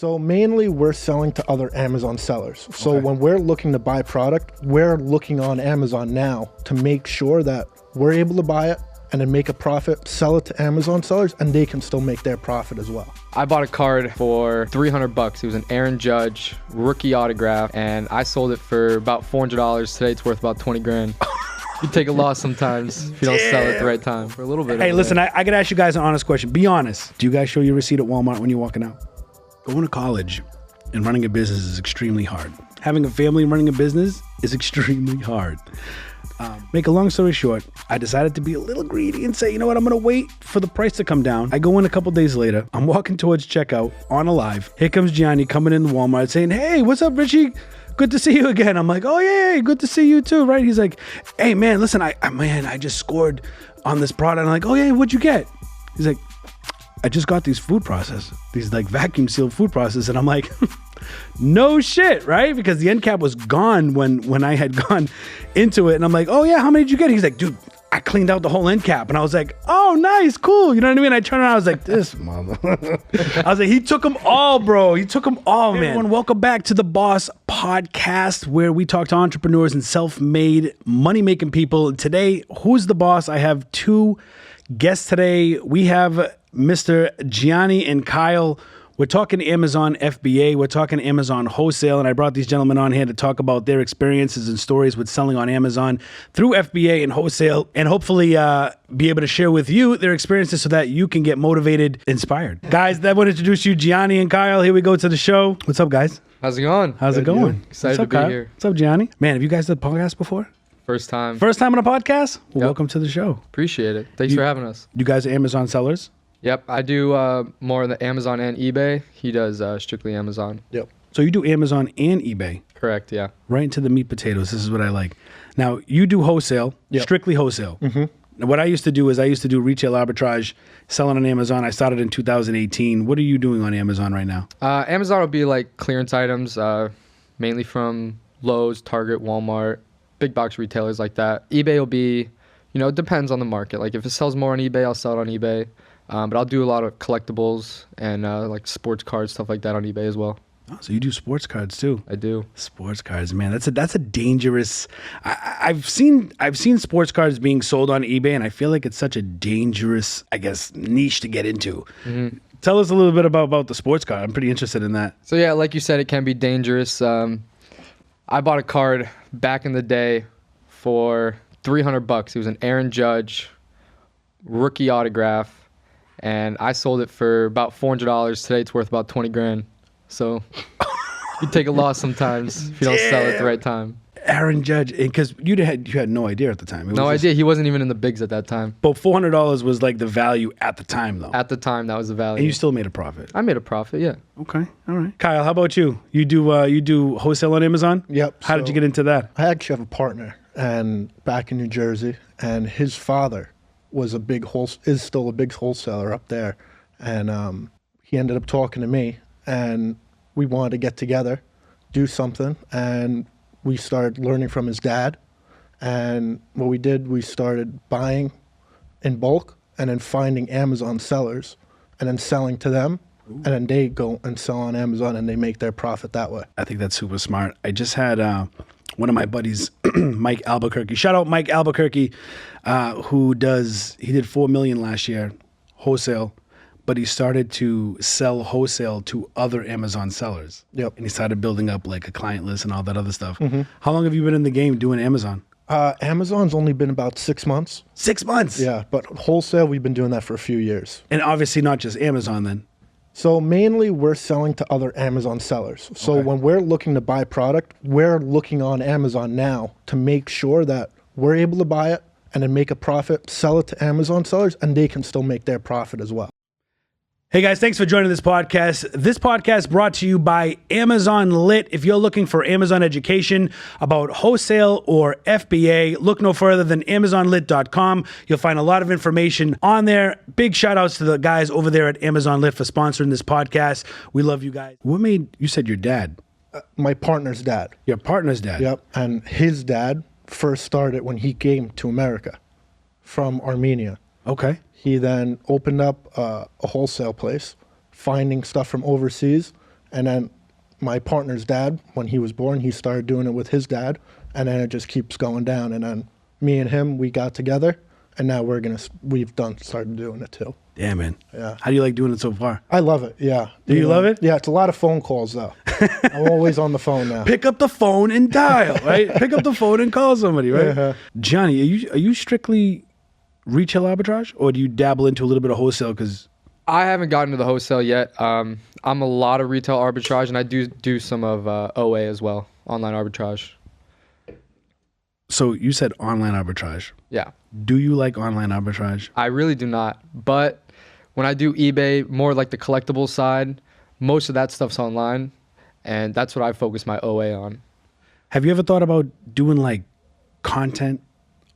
So mainly we're selling to other Amazon sellers. So when we're looking to buy product, we're looking on Amazon now to make sure that we're able to buy it and then make a profit, sell it to Amazon sellers, and they can still make their profit as well. I bought a card for $300. It was an Aaron Judge rookie autograph, and I sold it for about $400. Today it's worth about 20 grand. You take a loss sometimes if you don't sell it at the right time for a little bit. Hey, listen, I gotta ask you guys an honest question. Be honest. Do you guys show your receipt at Walmart when you're walking out? Going to college and running a business is extremely hard. Having a family and running a business is extremely hard. Make a long story short, I decided to be a little greedy and say, you know what, I'm gonna wait for the price to come down. I go in a couple days later. I'm walking towards checkout on a live. Here comes Gianni coming in the Walmart saying, hey, what's up, Richie? Good to see you again. I'm like, oh yeah, good to see you too, right? He's like, hey man, listen, I just scored on this product. I'm like, oh yeah, what'd you get? He's like, I just got these food processors, these like vacuum sealed food processors. And I'm like, no shit, right? Because the end cap was gone when I had gone into it. And I'm like, oh yeah, how many did you get? He's like, dude, I cleaned out the whole end cap. And I was like, oh, nice, cool. You know what I mean? I turned around, I was like, this mother. I was like, he took them all, bro. He took them all, man. Everyone, welcome back to the Boss Podcast, where we talk to entrepreneurs and self-made money-making people. And today, who's the boss? I have two guests today. We have Mr. Gianni and Kyle. We're talking Amazon FBA. We're talking Amazon Wholesale. And I brought these gentlemen on here to talk about their experiences and stories with selling on Amazon through FBA and Wholesale, and hopefully be able to share with you their experiences so that you can get motivated, inspired. Guys, that would introduce you, Gianni and Kyle. Here we go to the show. What's up, guys? How's it going? How's it going? Excited to be here. What's up, Gianni? Man, have you guys done a podcast before? First time. First time on a podcast? Well, welcome to the show. Appreciate it. Thanks for having us. You guys are Amazon sellers? Yep, I do more on the Amazon and eBay. He does strictly Amazon. Yep. So you do Amazon and eBay? Correct, yeah. Right into the meat potatoes. This is what I like. Now, you do wholesale, strictly wholesale. Mm-hmm. Now, what I used to do is retail arbitrage, selling on Amazon. I started in 2018. What are you doing on Amazon right now? Amazon will be like clearance items, mainly from Lowe's, Target, Walmart, big box retailers like that. eBay will be, it depends on the market. Like if it sells more on eBay, I'll sell it on eBay. But I'll do a lot of collectibles and like sports cards, stuff like that on eBay as well. Oh, so you do sports cards too? I do. Sports cards, man. That's a dangerous. I've seen sports cards being sold on eBay, and I feel like it's such a dangerous, I guess, niche to get into. Mm-hmm. Tell us a little bit about the sports card. I'm pretty interested in that. So yeah, like you said, it can be dangerous. I bought a card back in the day for $300. It was an Aaron Judge rookie autograph. And I sold it for about $400. Today it's worth about 20 grand. So you take a loss sometimes if you don't sell it at the right time. Aaron Judge, because you had no idea at the time. No idea. He wasn't even in the bigs at that time. But $400 was like the value at the time, though. At the time, that was the value. And you still made a profit. I made a profit, yeah. Okay, all right. Kyle, how about you? You do wholesale on Amazon? Yep. How did you get into that? I actually have a partner and back in New Jersey, and his father was is still a big wholesaler up there, and he ended up talking to me, and we wanted to get together, do something, and we started learning from his dad. And what we did, we started buying in bulk and then finding Amazon sellers and then selling to them. Ooh. And then they go and sell on Amazon and they make their profit that way. I think that's super smart. I just had one of my buddies, Mike Albuquerque. Shout out Mike Albuquerque, he did $4 million last year, wholesale, but he started to sell wholesale to other Amazon sellers. Yep. And he started building up like a client list and all that other stuff. Mm-hmm. How long have you been in the game doing Amazon? Amazon's only been about 6 months. 6 months? Yeah, but wholesale, we've been doing that for a few years. And obviously not just Amazon then. So mainly we're selling to other Amazon sellers. So when we're looking to buy product, we're looking on Amazon now to make sure that we're able to buy it and then make a profit, sell it to Amazon sellers, and they can still make their profit as well. Hey guys, thanks for joining this podcast. This podcast brought to you by Amazon Lit. If you're looking for Amazon education about wholesale or FBA, look no further than amazonlit.com. You'll find a lot of information on there. Big shout outs to the guys over there at Amazon Lit for sponsoring this podcast. We love you guys. What made, you said your dad? My partner's dad. Your partner's dad? Yep. And his dad first started when he came to America from Armenia. Okay. He then opened up a wholesale place, finding stuff from overseas, And then my partner's dad, when he was born, he started doing it with his dad, and then it just keeps going down. And then me and him, we got together, and now we've started doing it too. Yeah, man. Yeah. How do you like doing it so far? I love it. Yeah. Do you love it? Yeah, it's a lot of phone calls though. I'm always on the phone now. Pick up the phone and dial, right? Pick up the phone and call somebody, right? Uh-huh. Gianni, are you strictly retail arbitrage, or do you dabble into a little bit of wholesale? Because I haven't gotten to the wholesale yet. I'm a lot of retail arbitrage, and I do some of OA as well, online arbitrage. So you said online arbitrage. Yeah. Do you like online arbitrage? I really do not. But when I do eBay, more like the collectibles side, most of that stuff's online, and that's what I focus my OA on. Have you ever thought about doing like content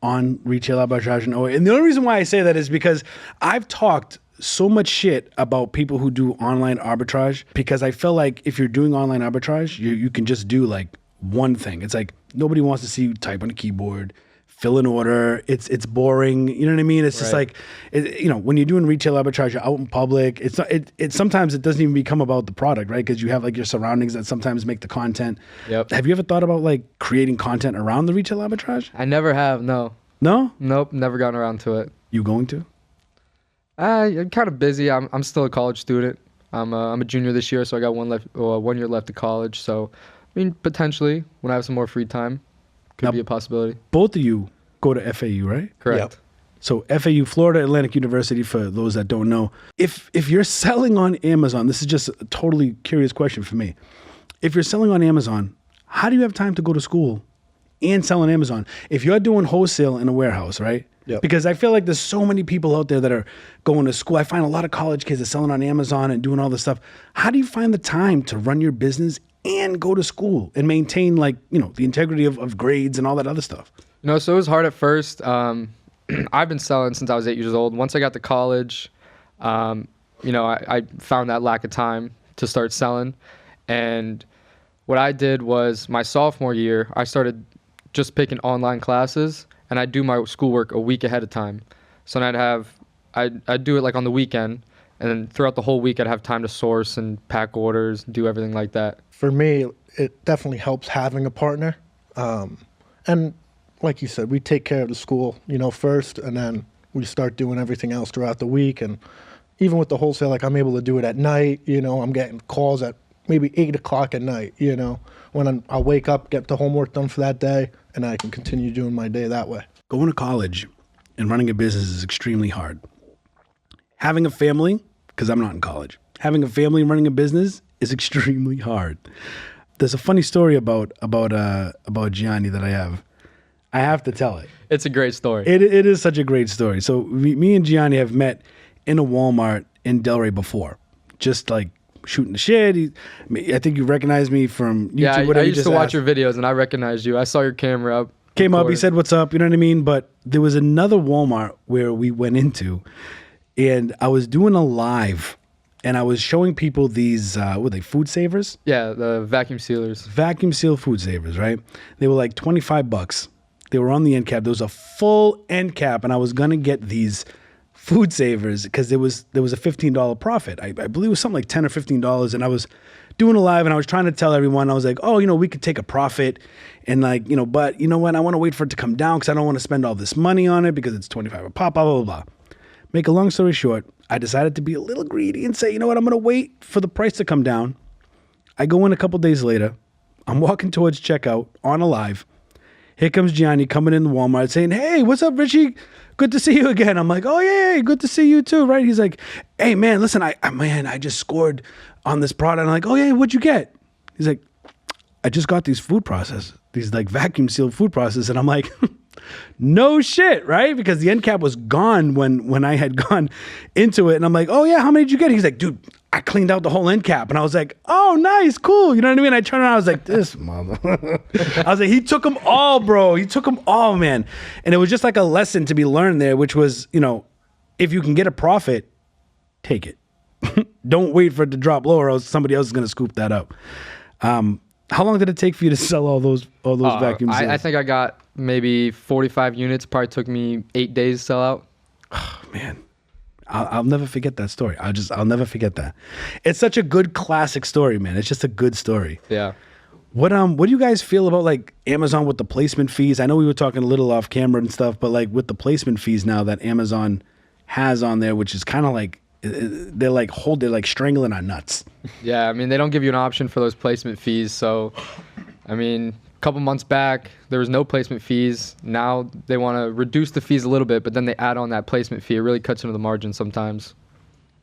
on retail arbitrage and OA? And the only reason why I say that is because I've talked so much shit about people who do online arbitrage, because I feel like if you're doing online arbitrage, you can just do like one thing. It's like nobody wants to see you type on a keyboard, fill an order. It's boring. You know what I mean? It's just like, when you're doing retail arbitrage, you're out in public. It's not, sometimes it doesn't even become about the product, right? Because you have like your surroundings that sometimes make the content. Yep. Have you ever thought about like creating content around the retail arbitrage? I never have, no. No? Nope, never gotten around to it. You going to? I'm kind of busy. I'm still a college student. I'm a junior this year, so I got 1 year left of college. So, I mean, potentially when I have some more free time, could be a possibility. Both of you go to FAU, right? Correct. Yep. So FAU, Florida Atlantic University, for those that don't know. If you're selling on Amazon, this is just a totally curious question for me. If you're selling on Amazon, how do you have time to go to school and sell on Amazon? If you're doing wholesale in a warehouse, right? Yep. Because I feel like there's so many people out there that are going to school. I find a lot of college kids are selling on Amazon and doing all this stuff. How do you find the time to run your business and go to school and maintain like, the integrity of grades and all that other stuff? So it was hard at first. I've been selling since I was 8 years old. Once I got to college, I found that lack of time to start selling. And what I did was my sophomore year, I started just picking online classes, and I'd do my schoolwork a week ahead of time. So then I'd do it like on the weekend, and then throughout the whole week I'd have time to source and pack orders, do everything like that. For me, it definitely helps having a partner. And like you said, we take care of the school, first, and then we start doing everything else throughout the week. And even with the wholesale, like I'm able to do it at night. I'm getting calls at maybe 8 o'clock at night, when I'll wake up, get the homework done for that day, and I can continue doing my day that way. Going to college and running a business is extremely hard. Having a family, because I'm not in college, having a family and running a business is extremely hard. There's a funny story about Gianni that I have to tell it. It's a great story. It is such a great story. So me and Gianni have met in a Walmart in Delray before, just like shooting the shit. I think you recognize me from YouTube. Yeah, I used to watch asked. your videos, and I recognized you. I saw your camera up. Came up, he recording. said, "What's up?" You know what I mean? But there was another Walmart where we went into, and I was doing a live, and I was showing people these, were they food savers? Yeah, the vacuum sealers. Vacuum seal food savers, right? They were like $25. They were on the end cap. There was a full end cap, and I was gonna get these food savers because there was a $15 profit. I believe it was something like $10 or $15, and I was doing a live, and I was trying to tell everyone, I was like, oh, we could take a profit, and like, but you know what? I want to wait for it to come down because I don't want to spend all this money on it because it's 25 a pop, blah, blah, blah. Make a long story short, I decided to be a little greedy and say, you know what? I'm going to wait for the price to come down. I go in a couple days later. I'm walking towards checkout on a live. Here comes Gianni coming in the Walmart saying, hey, what's up, Richie? Good to see you again. I'm like, oh, yeah, good to see you too, right? He's like, hey, man, listen, I just scored on this product. I'm like, oh, yeah, what'd you get? He's like, I just got these food processors, these like vacuum sealed food processors. And I'm like, no shit, right? Because the end cap was gone when I had gone into it. And I'm like, oh, yeah, how many did you get? He's like, dude, I cleaned out the whole end cap. And I was like, oh, nice, cool. You know what I mean? I turned around, I was like, this mother. I was like, he took them all, bro. He took them all, man. And it was just like a lesson to be learned there, which was, if you can get a profit, take it. Don't wait for it to drop lower, or else somebody else is going to scoop that up. How long did it take for you to sell all those vacuum seals? I think I got maybe 45 units. Probably took me 8 days to sell out. Oh, man. I'll never forget that story. I'll never forget that. It's such a good classic story, man. It's just a good story. Yeah. What do you guys feel about like Amazon with the placement fees? I know we were talking a little off camera and stuff, but like with the placement fees now that Amazon has on there, which is kind of like they're like strangling our nuts. Yeah, I mean, they don't give you an option for those placement fees. So, I mean, a couple months back, there was no placement fees. Now they want to reduce the fees a little bit, but then they add on that placement fee. It really cuts into the margin sometimes.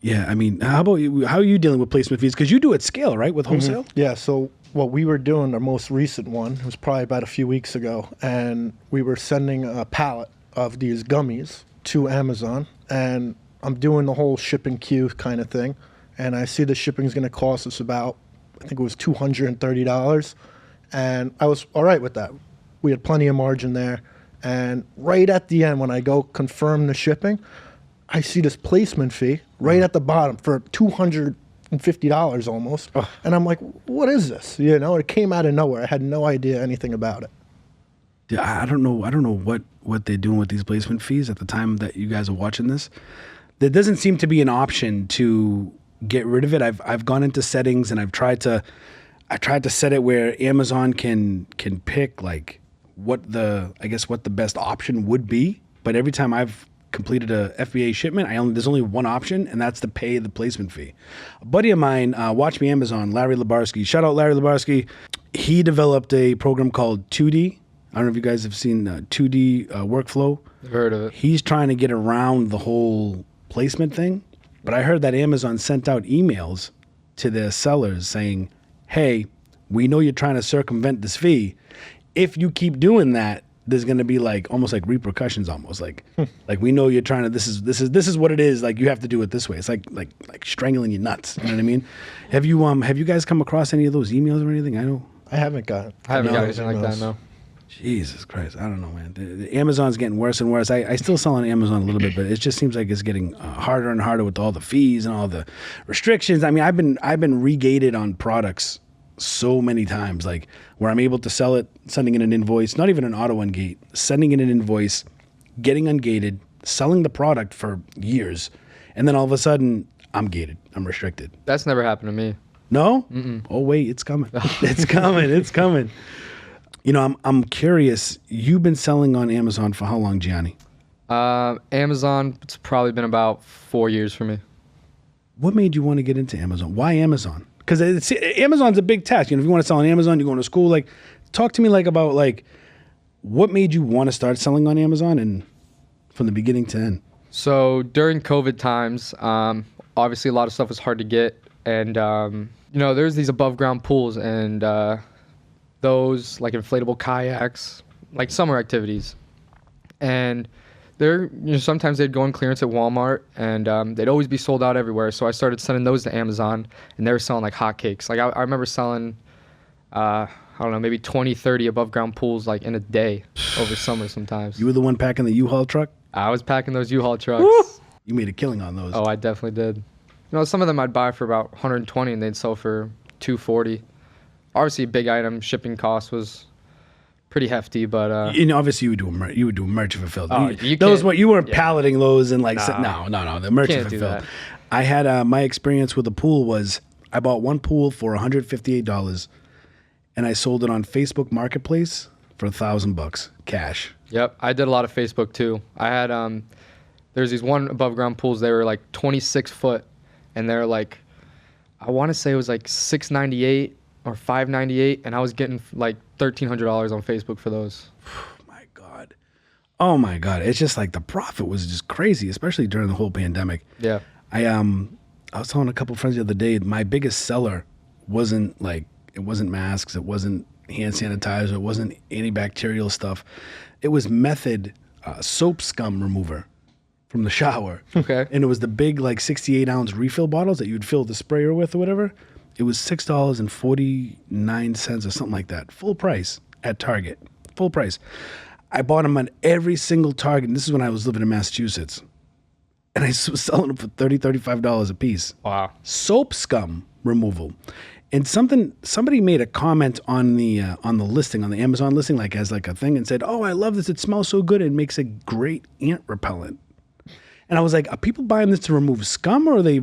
Yeah, I mean, how about you? How are you dealing with placement fees? Because you do at scale, right, with wholesale? Yeah, so what we were doing, our most recent one, was probably about a few weeks ago, and we were sending a pallet of these gummies to Amazon, and I'm doing the whole shipping queue kind of thing, and I see the shipping's going to cost us about, I think it was $230, and I was all right with that. We had plenty of margin there, and right at the end, when I go confirm the shipping, I see this placement fee right at the bottom for $250 almost, and I'm like, what is this? You know, it came out of nowhere. I had no idea anything about it. Yeah, I don't know what they're doing with these placement fees at the time that you guys are watching this. There doesn't seem to be an option to get rid of it. I've gone into settings and I tried to set it where Amazon can pick like what the best option would be. But every time I've completed a FBA shipment, there's only one option, and that's to pay the placement fee. A buddy of mine, Watch Me Amazon, Larry Labarsky. Shout out Larry Labarsky. He developed a program called 2D. I don't know if you guys have seen 2D workflow. I've heard of it. He's trying to get around the whole placement thing. But I heard that Amazon sent out emails to their sellers saying, hey, we know you're trying to circumvent this fee. If you keep doing that, there's going to be like almost like repercussions, almost like we know you're trying to, this is what it is. Like you have to do it this way. It's like strangling your nuts. You know what I mean? Have you guys come across any of those emails or anything? I haven't got anything like that, no. Jesus Christ. I don't know, man. The Amazon's getting worse and worse. I still sell on Amazon a little bit, but it just seems like it's getting harder and harder with all the fees and all the restrictions. I mean, I've been regated on products so many times, like where I'm able to sell it, sending in an invoice, not even an auto ungate, sending in an invoice, getting ungated, selling the product for years, and then all of a sudden I'm gated, I'm restricted. That's never happened to me. No? Mm-mm. Oh wait, it's coming. It's coming. It's coming. You know, I'm curious. You've been selling on Amazon for how long, Gianni? Amazon, it's probably been about 4 years for me. What made you want to get into Amazon? Why Amazon? Because Amazon's a big task. You know, if you want to sell on Amazon, you're going to school. Like, talk to me about what made you want to start selling on Amazon and from the beginning to end. So during COVID times, obviously a lot of stuff was hard to get, and there's these above ground pools and those like inflatable kayaks, like summer activities, and sometimes they'd go on clearance at Walmart, and they'd always be sold out everywhere. So I started sending those to Amazon, and they were selling like hotcakes. Like I remember selling, I don't know, maybe 20, 30 above ground pools like in a day over summer sometimes. You were the one packing the U-Haul truck? I was packing those U-Haul trucks. Woo! You made a killing on those. Oh, I definitely did. You know, some of them I'd buy for about 120 and they'd sell for 240. Obviously, a big item shipping cost was pretty hefty, but obviously you would do a merch fulfilled. Oh, you weren't palleting those and like no, the merch can't fulfilled. do that. I had my experience with a pool was I bought one pool for $158 and I sold it on Facebook Marketplace for $1,000 cash. Yep, I did a lot of Facebook too. I had there's these one above ground pools. They were like 26 foot, and they're like, I want to say it was like $698 or $598, and I was getting like $1,300 on Facebook for those. Oh my God! It's just like the profit was just crazy, especially during the whole pandemic. Yeah. I was telling a couple of friends the other day, my biggest seller wasn't masks, it wasn't hand sanitizer, it wasn't antibacterial stuff. It was Method soap scum remover from the shower. Okay. And it was the big 68-ounce refill bottles that you'd fill the sprayer with or whatever. It was $6.49 or something like that. Full price at Target. Full price. I bought them on every single Target. And this is when I was living in Massachusetts. And I was selling them for $30, $35 a piece. Wow. Soap scum removal. And somebody made a comment on the listing, on the Amazon listing, as a thing, and said, "Oh, I love this. It smells so good. It makes a great ant repellent." And I was like, are people buying this to remove scum, or are they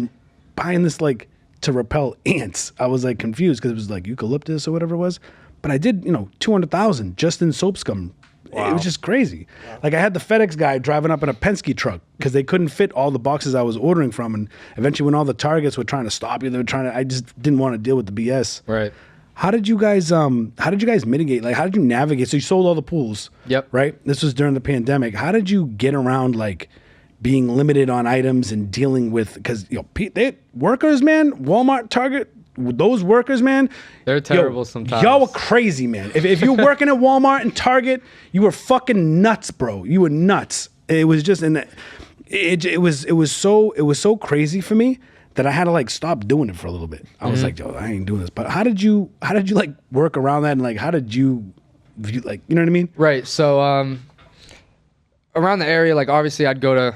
buying this like to repel ants? I was like confused because it was like eucalyptus or whatever it was. But I did, 200,000 just in soap scum. It was just crazy. Like I had the FedEx guy driving up in a Penske truck because they couldn't fit all the boxes I was ordering from. And eventually when all the Targets were trying to stop you, I just didn't want to deal with the BS. Right. How did you guys mitigate? Like, how did you navigate? So you sold all the pools. Yep. Right? This was during the pandemic. How did you get around like being limited on items and dealing with, because workers, man, Walmart, Target, those workers, man, they're terrible sometimes. Y'all were crazy, man. If you're working at Walmart and Target, you were fucking nuts, bro. You were nuts. It was just it was so crazy for me that I had to like stop doing it for a little bit. I was like, yo, I ain't doing this. But how did you like work around that, and like how did you like, you know what I mean? Right. So around the area, like obviously I'd go to,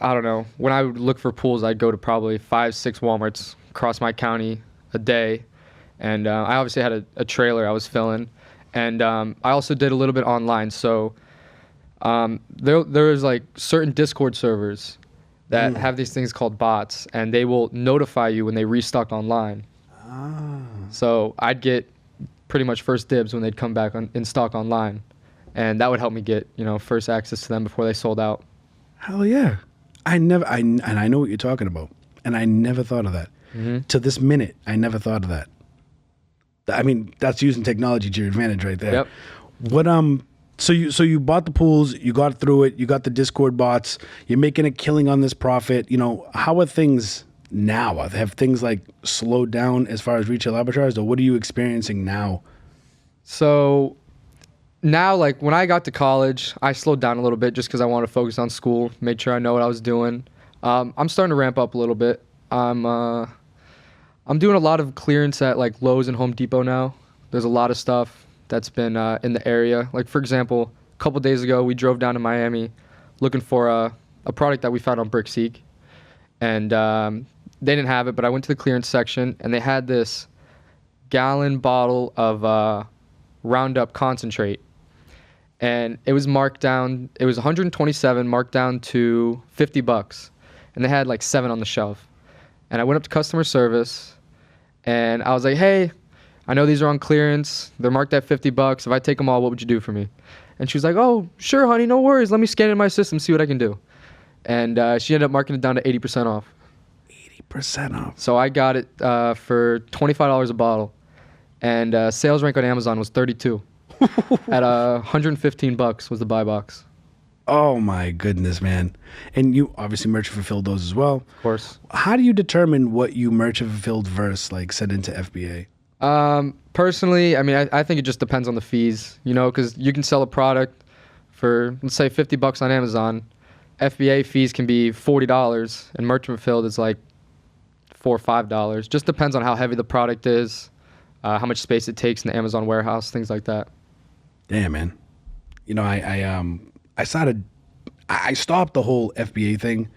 I don't know, when I would look for pools, I'd go to probably 5-6 Walmarts across my county a day. And I obviously had a trailer I was filling. And I also did a little bit online. So there was like certain Discord servers that have these things called bots, and they will notify you when they restock online. So I'd get pretty much first dibs when they'd come back in stock online. And that would help me get, first access to them before they sold out. Hell yeah. I know what you're talking about. And I never thought of that. To this minute, I never thought of that. I mean, that's using technology to your advantage right there. Yep. What so you bought the pools, you got through it, you got the Discord bots, you're making a killing on this profit. How are things now? Have things like slowed down as far as retail arbitrage, or what are you experiencing now? So now, like when I got to college, I slowed down a little bit just because I wanted to focus on school, made sure I know what I was doing. I'm starting to ramp up a little bit. I'm doing a lot of clearance at like Lowe's and Home Depot now. There's a lot of stuff that's been in the area. Like for example, a couple days ago, we drove down to Miami looking for a product that we found on Brickseek, and they didn't have it. But I went to the clearance section, and they had this gallon bottle of Roundup concentrate, and it was marked down. It was 127, marked down to $50, and they had like 7 on the shelf. And I went up to customer service, and I was like, "Hey, I know these are on clearance. They're marked at $50. If I take them all, what would you do for me?" And she was like, "Oh, sure, honey, no worries. Let me scan it in my system, see what I can do." And she ended up marking it down to 80% off. 80% off. So I got it for $25 a bottle, and sales rank on Amazon was 32. At $115 was the buy box. Oh my goodness, man. And you obviously merchant fulfilled those as well. Of course. How do you determine what you merchant fulfilled versus like sent into FBA? Personally, I mean, I think it just depends on the fees, because you can sell a product for, let's say, $50 on Amazon. FBA fees can be $40, and merchant fulfilled is like $4 or $5. Just depends on how heavy the product is, how much space it takes in the Amazon warehouse, things like that. Damn, man. I stopped the whole FBA thing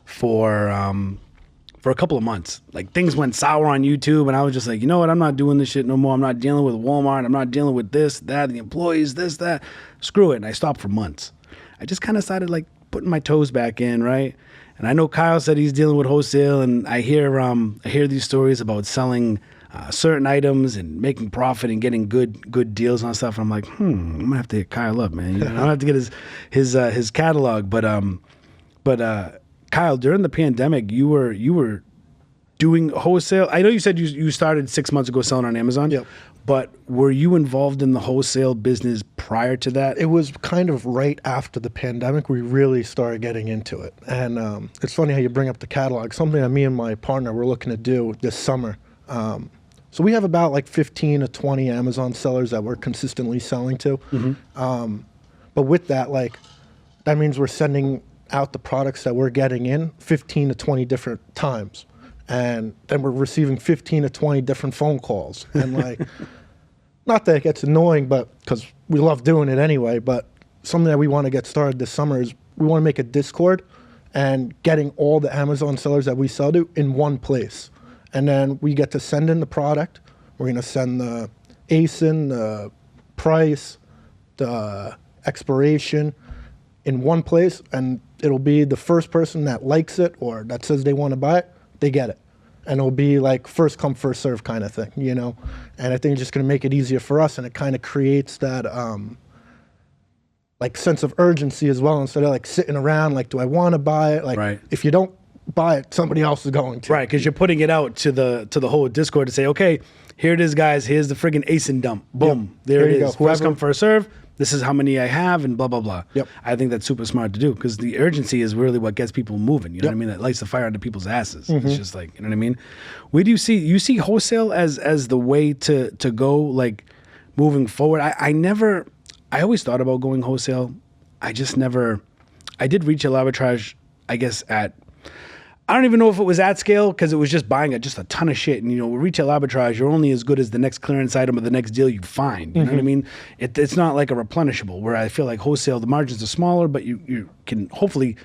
for a couple of months. Like things went sour on YouTube, and I was just like, you know what? I'm not doing this shit no more. I'm not dealing with Walmart. I'm not dealing with this, that, the employees, this, that. Screw it. And I stopped for months. I just kind of started like putting my toes back in, right? And I know Kyle said he's dealing with wholesale, and I hear these stories about selling certain items and making profit and getting good deals on stuff. And I'm like, I'm gonna have to hit Kyle up, man. I'm gonna have to get his catalog. But Kyle, during the pandemic, you were doing wholesale. I know you said you started 6 months ago selling on Amazon. Yep. But were you involved in the wholesale business prior to that? It was kind of right after the pandemic we really started getting into it. And it's funny how you bring up the catalog. Something that me and my partner were looking to do this summer. So we have about like 15 to 20 Amazon sellers that we're consistently selling to. But with that, like, that means we're sending out the products that we're getting in 15 to 20 different times. And then we're receiving 15 to 20 different phone calls. And like, not that it gets annoying, but because we love doing it anyway, but something that we want to get started this summer is we want to make a Discord and getting all the Amazon sellers that we sell to in one place. And then we get to send in the product. We're going to send the ASIN, the price, the expiration in one place. And it'll be the first person that likes it or that says they want to buy it, they get it. And it'll be like first come, first serve kind of thing, you know? And I think it's just going to make it easier for us, and it kind of creates that like sense of urgency as well, instead of like sitting around like, do I want to buy it? Like, Right. if you don't buy it, somebody else is going to. Right, because you're putting it out to the whole Discord to say, okay, here it is, guys. Here's the friggin' ace and dump. Boom. Yep. There There it you go. is. First Whoever- come, first serve. This is how many I have, and blah, blah, blah. Yep. I think that's super smart to do, because the urgency is really what gets people moving. You know Yep. what I mean? That lights the fire under people's asses. It's just like, you know what I mean? Where do you see wholesale as the way to go, like, moving forward? I always thought about going wholesale. I just never, I did retail arbitrage, I guess, I don't even know if it was at scale, because it was just buying just a ton of shit. And, you know, with retail arbitrage, you're only as good as the next clearance item or the next deal you find. You know what I mean? It's not like a replenishable, where I feel like wholesale, the margins are smaller, but you can hopefully...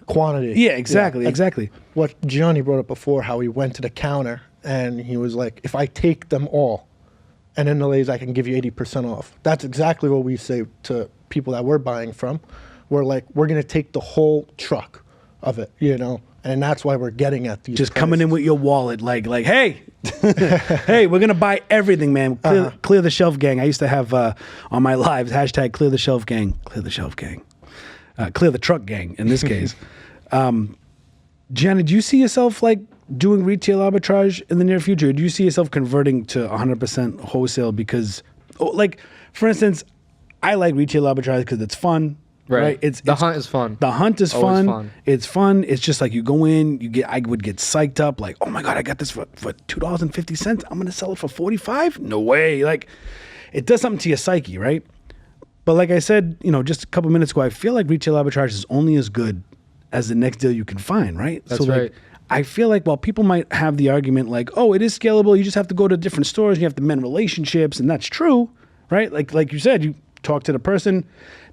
Quantity. Yeah, exactly, Yeah. exactly. What Gianni brought up before, how he went to the counter and he was like, if I take them all and in the lays, I can give you 80% off. That's exactly what we say to people that we're buying from. We're like, we're going to take the whole truck of it, you know? And that's why we're getting at these Just coming in prices. with your wallet, like, hey, hey, we're gonna buy everything, man. Clear the shelf, gang. I used to have on my lives hashtag clear the shelf, gang. Clear the shelf, gang. Clear the truck, gang. In this case, Gianni, do you see yourself like doing retail arbitrage in the near future? Or do you see yourself converting to 100% wholesale? Because, like, for instance, I like retail arbitrage because it's fun. Right. The hunt is fun. The hunt is Always fun. fun. It's fun. It's just like you go in, I would get psyched up, like, oh my God, I got this for $2.50. I'm gonna sell it for $45? No way. Like, it does something to your psyche, right? But like I said, you know, just a couple minutes ago, I feel like retail arbitrage is only as good as the next deal you can find, right? That's so like, right. I feel like while people might have the argument like, oh, it is scalable, you just have to go to different stores, you have to mend relationships, and that's true, right? Like you said, you talk to the person,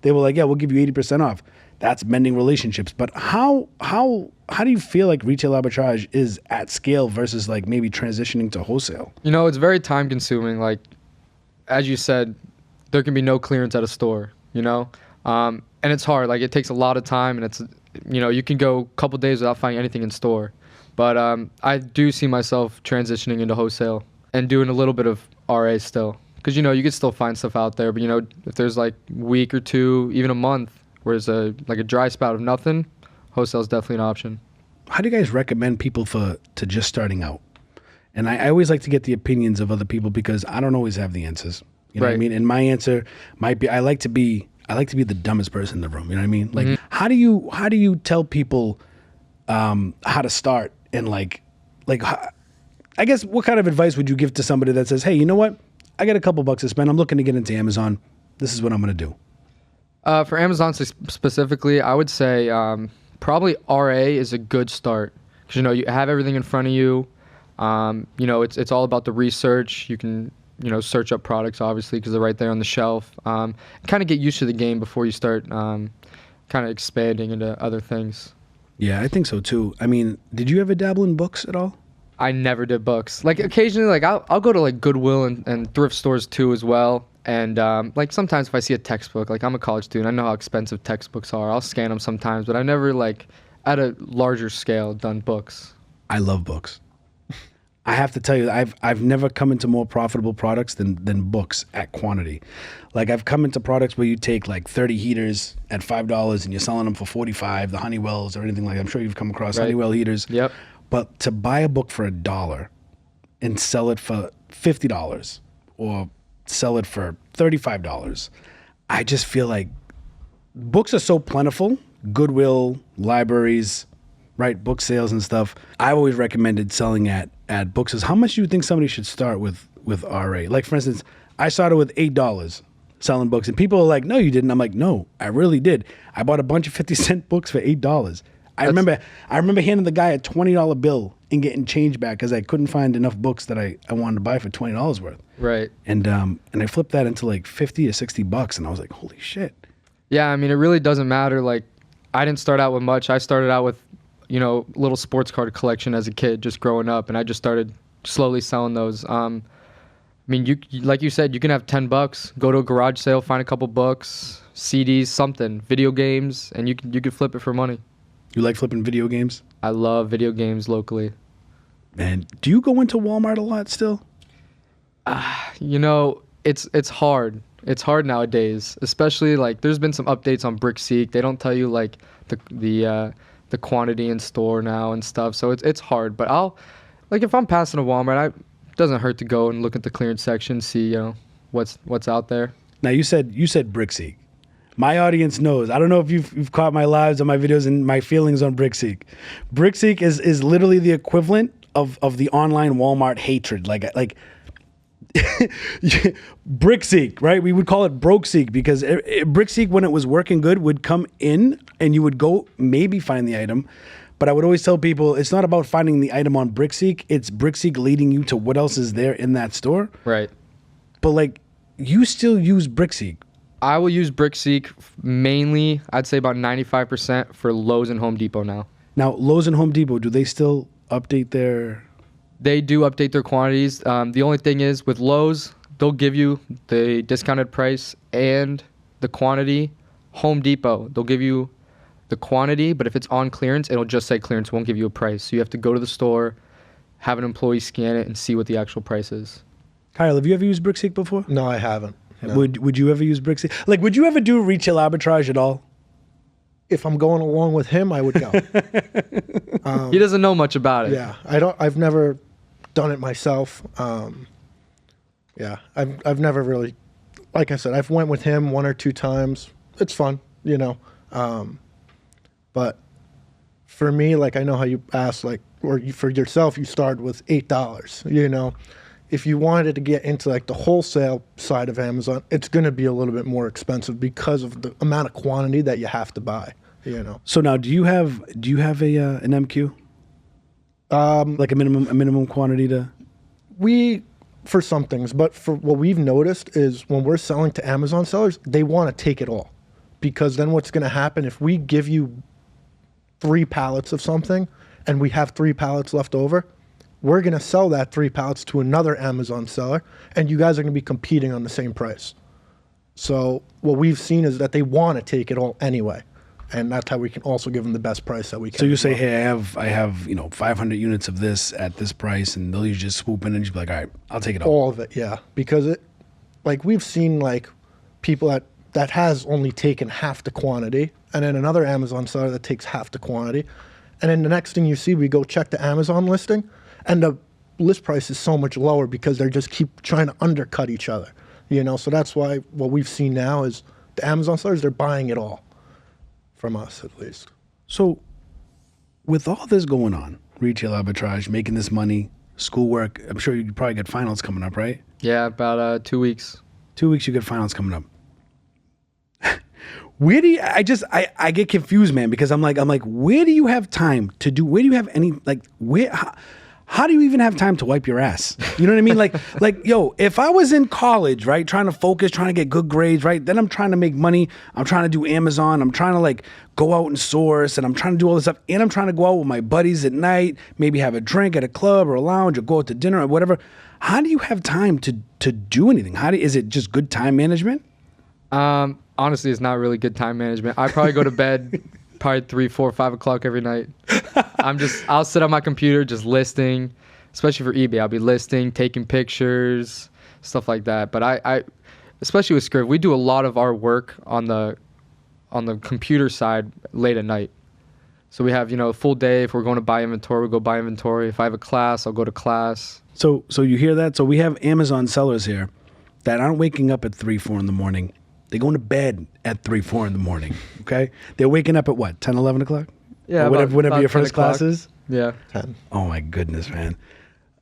they were like, yeah, we'll give you 80% off. That's mending relationships. But how do you feel like retail arbitrage is at scale versus like maybe transitioning to wholesale? You know, it's very time consuming. Like, as you said, there can be no clearance at a store, you know? And it's hard. Like, it takes a lot of time, and it's, you know, you can go a couple days without finding anything in store. But I do see myself transitioning into wholesale and doing a little bit of RA still. Because, you know, you could still find stuff out there. But, you know, if there's like a week or two, even a month, where there's a dry spout of nothing, wholesale is definitely an option. How do you guys recommend people to just starting out? And I always like to get the opinions of other people, because I don't always have the answers. You know what I Right. mean? And my answer might be, I like to be the dumbest person in the room. You know what I mean? Like, how do you tell people how to start, and like I guess what kind of advice would you give to somebody that says, hey, you know what? I got a couple bucks to spend. I'm looking to get into Amazon. This is what I'm going to do. For Amazon specifically, I would say probably RA is a good start. Because, you know, you have everything in front of you. You know, it's all about the research. You can, you know, search up products, obviously, because they're right there on the shelf. Kind of get used to the game before you start kind of expanding into other things. Yeah, I think so too. I mean, did you ever dabble in books at all? I never did books. Like, occasionally, like, I'll go to like Goodwill and thrift stores too as well. And like, sometimes if I see a textbook, like, I'm a college student, I know how expensive textbooks are. I'll scan them sometimes, but I never, like, at a larger scale, done books. I love books. I have to tell you, I've never come into more profitable products than books at quantity. Like, I've come into products where you take like 30 heaters at $5 and you're selling them for 45, the Honeywells or anything like that. I'm sure you've come across Right. Honeywell heaters. Yep. But to buy a book for $1 and sell it for $50 or sell it for $35, I just feel like books are so plentiful. Goodwill, libraries, right, book sales and stuff. I've always recommended selling at books. How much do you think somebody should start with RA? Like, for instance, I started with $8 selling books, and people are like, no, you didn't. I'm like, no, I really did. I bought a bunch of 50-cent books for $8. I remember handing the guy a $20 bill and getting change back because I couldn't find enough books that I wanted to buy for $20 worth. Right. And I flipped that into like 50 or $60, and I was like, holy shit. Yeah, I mean, it really doesn't matter. Like, I didn't start out with much. I started out with, you know, little sports card collection as a kid, just growing up, and I just started slowly selling those. I mean, you like you said, you can have $10, go to a garage sale, find a couple books, CDs, something, video games, and you could flip it for money. You like flipping video games? I love video games locally. Man, do you go into Walmart a lot still? You know, it's hard. It's hard nowadays, especially like there's been some updates on BrickSeek. They don't tell you like the quantity in store now and stuff. So it's hard. But I'll like if I'm passing a Walmart, it doesn't hurt to go and look at the clearance section, see what's out there. Now you said BrickSeek. My audience knows. I don't know if you've caught my lives on my videos and my feelings on BrickSeek. BrickSeek is literally the equivalent of the online Walmart hatred. Like BrickSeek, right? We would call it BrokeSeek because BrickSeek, when it was working good, would come in and you would go maybe find the item. But I would always tell people it's not about finding the item on BrickSeek. It's BrickSeek leading you to what else is there in that store. Right. But like, you still use BrickSeek. I will use BrickSeek mainly, I'd say about 95% for Lowe's and Home Depot now. Now, Lowe's and Home Depot, do they still update their... They do update their quantities. The only thing is with Lowe's, they'll give you the discounted price and the quantity. Home Depot, they'll give you the quantity, but if it's on clearance, it'll just say clearance, won't give you a price. So you have to go to the store, have an employee scan it, and see what the actual price is. Kyle, have you ever used BrickSeek before? No, I haven't. No. Would you ever use BrickSeek? Like, would you ever do retail arbitrage at all? If I'm going along with him, I would go. He doesn't know much about it. Yeah, I've never done it myself. Yeah, I've never really, like I said, I've went with him 1 or 2 times. It's fun, you know. But for me, like I know how you asked, like, or for yourself, you started with $8. You know, if you wanted to get into like the wholesale side of Amazon, it's going to be a little bit more expensive because of the amount of quantity that you have to buy. You know. So now, do you have an MQ? Like a minimum quantity to? For some things, but for what we've noticed is when we're selling to Amazon sellers, they want to take it all, because then what's going to happen if we give you 3 pallets of something and we have 3 pallets left over, we're going to sell that 3 pallets to another Amazon seller, and you guys are going to be competing on the same price. So what we've seen is that they want to take it all anyway. And that's how we can also give them the best price that we can. So you say, hey, I have 500 units of this at this price, and they'll just swoop in and just be like, all right, I'll take it all. All of it, yeah. Because it, like we've seen like people that has only taken half the quantity, and then another Amazon seller that takes half the quantity. And then the next thing you see, we go check the Amazon listing, and the list price is so much lower because they just keep trying to undercut each other. You know, so that's why what we've seen now is the Amazon sellers, they're buying it all. From us, at least. So, with all this going on, retail arbitrage, making this money, schoolwork, I'm sure you probably got finals coming up, right? Yeah, about 2 weeks. 2 weeks, you get finals coming up. Where do you? I get confused, man, because I'm like, where do you have time to do? Where do you have any where? How do you even have time to wipe your ass? You know what I mean? Like, yo, if I was in college, right, trying to focus, trying to get good grades, right, then I'm trying to make money. I'm trying to do Amazon. I'm trying to like go out and source, and I'm trying to do all this stuff. And I'm trying to go out with my buddies at night, maybe have a drink at a club or a lounge or go out to dinner or whatever. How do you have time to do anything? Is it just good time management? Honestly, it's not really good time management. I probably go to bed probably 3, 4, 5 o'clock every night. I'll sit on my computer just listing, especially for eBay. I'll be listing, taking pictures, stuff like that. But I especially with Scriv, we do a lot of our work on the computer side late at night. So we have, a full day. If we're going to buy inventory, we go buy inventory. If I have a class, I'll go to class. So you hear that? So we have Amazon sellers here that aren't waking up at 3, 4 in the morning. They're going to bed at 3, 4 in the morning, okay? They're waking up at what, 10, 11 o'clock? Yeah, whatever your first class is? Yeah. 10. Oh, my goodness, man.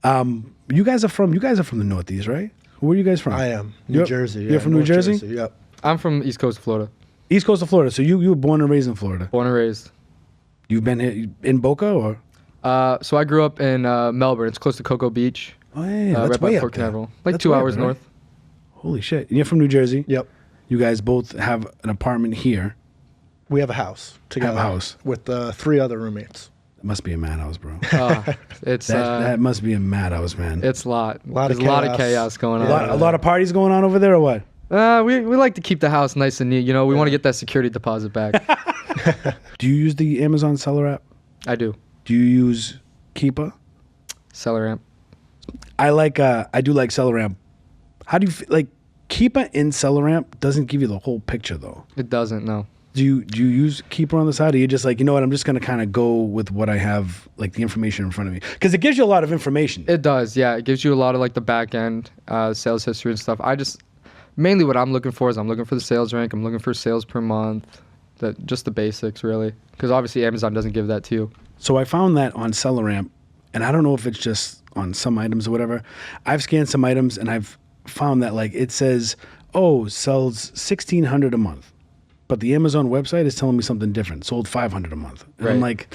You guys are from the Northeast, right? Where are you guys from? I am. New Jersey. You're from New Jersey? Yep. I'm from East Coast of Florida. East Coast of Florida. So you were born and raised in Florida? Born and raised. You've been here in Boca or? So I grew up in Melbourne. It's close to Cocoa Beach. Oh, yeah. That's right way by up Port there. Canaveral. Like That's 2 way up hours there, right? north. Holy shit. And you're from New Jersey? Yep. You guys both have an apartment here. We have a house together. Have a house. With 3 other roommates. It must be a madhouse, bro. It's that must be a madhouse, man. It's a lot. There's a lot of chaos going on. A lot of parties going on over there or what? We like to keep the house nice and neat. We want to get that security deposit back. Do you use the Amazon seller app? I do. Do you use Keepa? Seller amp. I do like seller amp. How do you like Keepa in seller amp doesn't give you the whole picture though. It doesn't, no. Do you use Keeper on the side? Or you just like, you know what, I'm just going to kind of go with what I have, like the information in front of me? Because it gives you a lot of information. It does, yeah. It gives you a lot of like the back end sales history and stuff. Mainly what I'm looking for is I'm looking for the sales rank. I'm looking for sales per month, just the basics really. Because obviously Amazon doesn't give that to you. So I found that on SellerAmp, and I don't know if it's just on some items or whatever. I've scanned some items and I've found that like it says, oh, sells $1,600 a month. But the Amazon website is telling me something different. Sold $500 a month. And right. I'm like,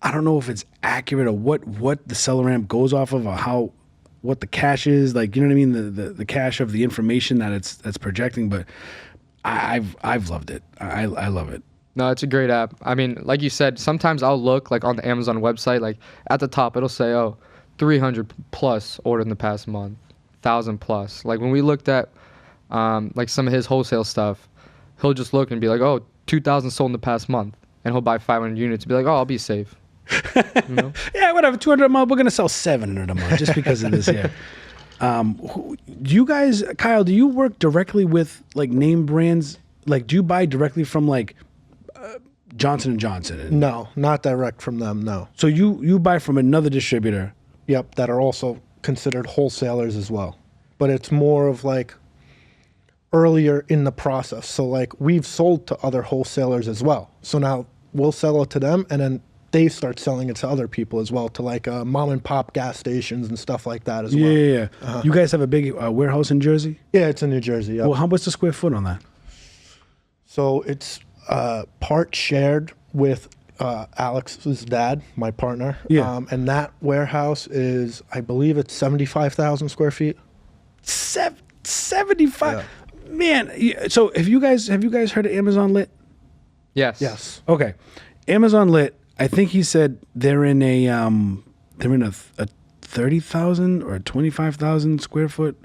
I don't know if it's accurate or what the seller amp goes off of or what the cache is. Like, you know what I mean? The cache of the information that's projecting. But I've loved it. I love it. No, it's a great app. I mean, like you said, sometimes I'll look like on the Amazon website, like at the top, it'll say, oh, 300 plus ordered in the past month, 1,000 plus. Like when we looked at like some of his wholesale stuff, he'll just look and be like, oh, 2,000 sold in the past month. And he'll buy 500 units and be like, oh, I'll be safe. You know? Yeah, whatever, 200 a month. We're going to sell 700 a month just because of this here. Do you guys, Kyle, do you work directly with like name brands? Like, do you buy directly from like Johnson & Johnson? No, not direct from them, no. So you buy from another distributor? Yep, that are also considered wholesalers as well. But it's more of like earlier in the process. So like we've sold to other wholesalers as well. So now we'll sell it to them and then they start selling it to other people as well, to like mom and pop gas stations and stuff like that as well. Yeah. You guys have a big warehouse in Jersey? Yeah, it's in New Jersey. Yep. Well, what's the square foot on that? So it's part shared with Alex's dad, my partner. Yeah. And that warehouse is, I believe it's 75,000 square feet. 75? Yeah. Man, so have you guys heard of Amazon Lit? Yes. Yes. Okay. Amazon Lit, I think he said they're in a 30,000 or 25,000 square foot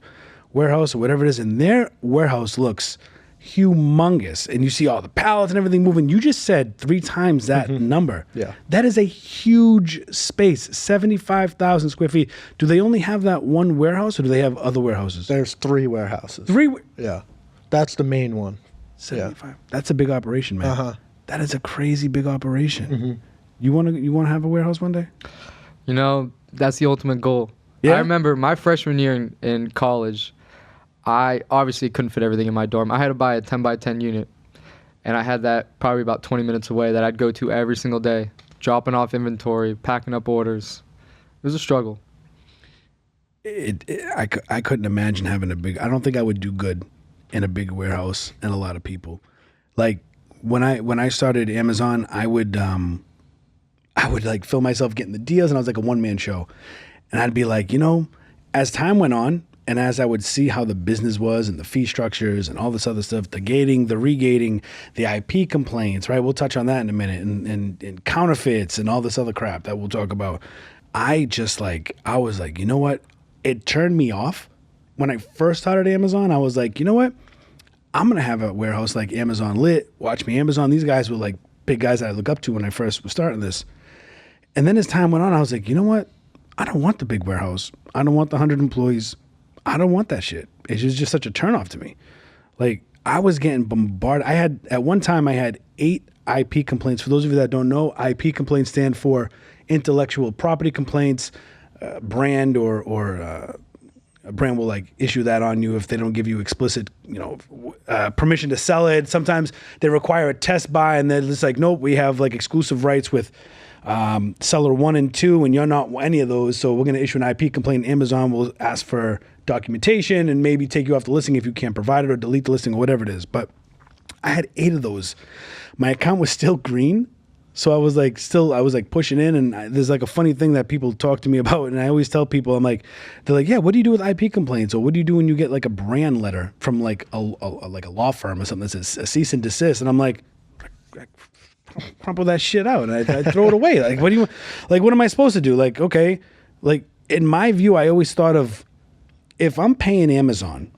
warehouse or whatever it is, and their warehouse looks humongous, and you see all the pallets and everything moving. You just said 3 times that number. Yeah. That is a huge space, 75,000 square feet. Do they only have that one warehouse, or do they have other warehouses? There's 3 warehouses. 3? Yeah. That's the main one. 75. That's a big operation, man. Uh-huh. That is a crazy big operation. You want to have a warehouse one day? You know, that's the ultimate goal. Yeah? I remember my freshman year in college, I obviously couldn't fit everything in my dorm. I had to buy a 10 by 10 unit, and I had that probably about 20 minutes away that I'd go to every single day, dropping off inventory, packing up orders. It was a struggle. I couldn't imagine having I don't think I would do good in a big warehouse and a lot of people. Like when I started Amazon, I would like fill myself getting the deals, and I was like a one-man show. And I'd be like, you know, as time went on, and as I would see how the business was and the fee structures and all this other stuff, the gating, the regating, the IP complaints, right? We'll touch on that in a minute, and counterfeits and all this other crap that we'll talk about. I was like, you know what? It turned me off. When I first started Amazon, I was like, you know what? I'm going to have a warehouse like Amazon Lit. Watch me, Amazon. These guys were like big guys that I look up to when I first was starting this. And then as time went on, I was like, you know what? I don't want the big warehouse. I don't want the 100 employees. I don't want that shit. It's just such a turnoff to me. Like, I was getting bombarded. At one time, I had 8 IP complaints. For those of you that don't know, IP complaints stand for intellectual property complaints. Brand or a brand will like issue that on you if they don't give you explicit, permission to sell it. Sometimes they require a test buy, and then it's like, nope, we have like exclusive rights with seller 1 and 2, and you're not any of those, so we're going to issue an IP complaint. Amazon will ask for documentation and maybe take you off the listing if you can't provide it, or delete the listing, or whatever it is. But I had 8 of those. My account was still green, so I was like pushing in, and there's like a funny thing that people talk to me about, and I always tell people, they're like, yeah, what do you do with IP complaints, or what do you do when you get like a brand letter from like a law firm or something that says a cease and desist? And I'm like, crumple that shit out, and I throw it away. Like, what am I supposed to do? Like, okay, like in my view, I always thought of, if I'm paying Amazon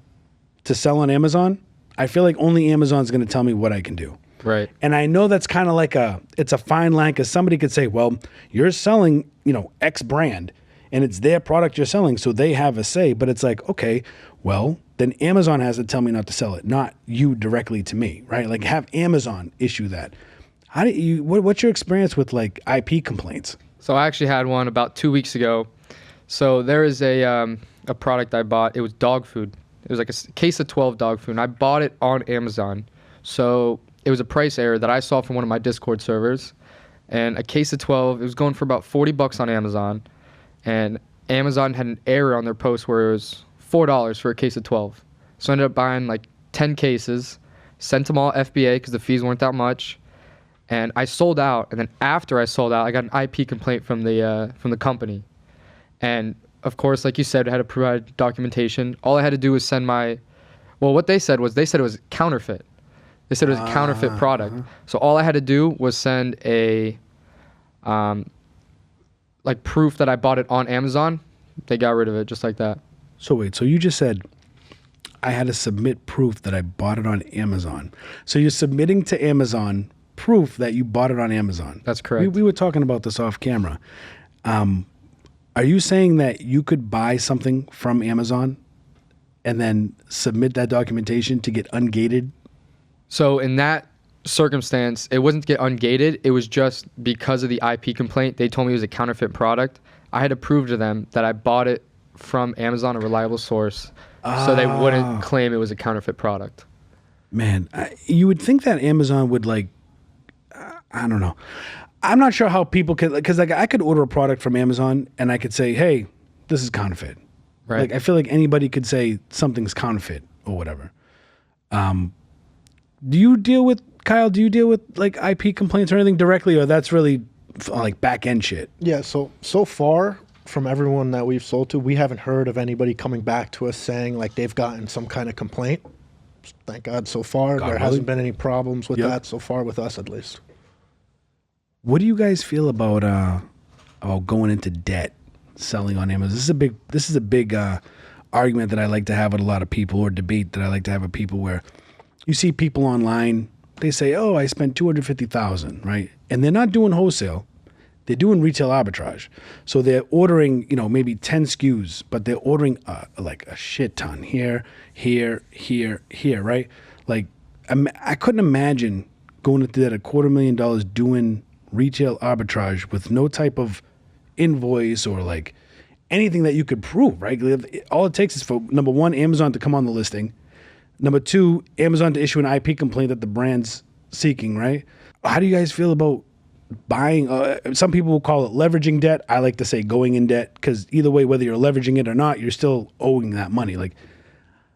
to sell on Amazon, I feel like only Amazon's going to tell me what I can do. Right. And I know that's kind of like it's a fine line because somebody could say, well, you're selling, X brand and it's their product you're selling, so they have a say. But it's like, okay, well, then Amazon has to tell me not to sell it, not you directly to me, right? Like have Amazon issue that. How do you? What's your experience with like IP complaints? So I actually had one about 2 weeks ago. So there is a product I bought. It was dog food. It was like a case of 12 dog food. And I bought it on Amazon. So it was a price error that I saw from one of my Discord servers. And a case of 12, it was going for about $40 on Amazon. And Amazon had an error on their post where it was $4 for a case of 12. So I ended up buying like 10 cases, sent them all FBA because the fees weren't that much. And I sold out. And then after I sold out, I got an IP complaint from the company. And of course, like you said, I had to provide documentation. All I had to do was send what they said was it was counterfeit. They said it was a counterfeit product. So all I had to do was send a like proof that I bought it on Amazon. They got rid of it just like that. So wait, so you just said I had to submit proof that I bought it on Amazon. So you're submitting to Amazon proof that you bought it on Amazon. That's correct. We were talking about this off camera. Are you saying that you could buy something from Amazon and then submit that documentation to get ungated? So in that circumstance, it wasn't to get ungated. It was just because of the IP complaint. They told me it was a counterfeit product. I had to prove to them that I bought it from Amazon, a reliable source, so they wouldn't claim it was a counterfeit product. Man, you would think that Amazon would like, I don't know. I'm not sure how people could, because like I could order a product from Amazon and I could say, hey, this is counterfeit. Right. Like I feel like anybody could say something's counterfeit or whatever. Kyle, do you deal with like IP complaints or anything directly, or that's really like back end shit? Yeah, so far from everyone that we've sold to, we haven't heard of anybody coming back to us saying like they've gotten some kind of complaint. Thank God so far. There hasn't been any problems with that so far with us at least. What do you guys feel about going into debt, selling on Amazon? This is a big argument that I like to have with a lot of people, or debate that I like to have with people, where you see people online, they say, "Oh, I spent $250,000," right? And they're not doing wholesale; they're doing retail arbitrage. So they're ordering, maybe 10 SKUs, but they're ordering like a shit ton here, right? Like I couldn't imagine going into that $250,000 doing retail arbitrage with no type of invoice or like anything that you could prove, right? All it takes is for, number one, Amazon to come on the listing. Number two, Amazon to issue an IP complaint that the brand's seeking, right? How do you guys feel about buying? Some people will call it leveraging debt. I like to say going in debt, because either way, whether you're leveraging it or not, you're still owing that money. Like,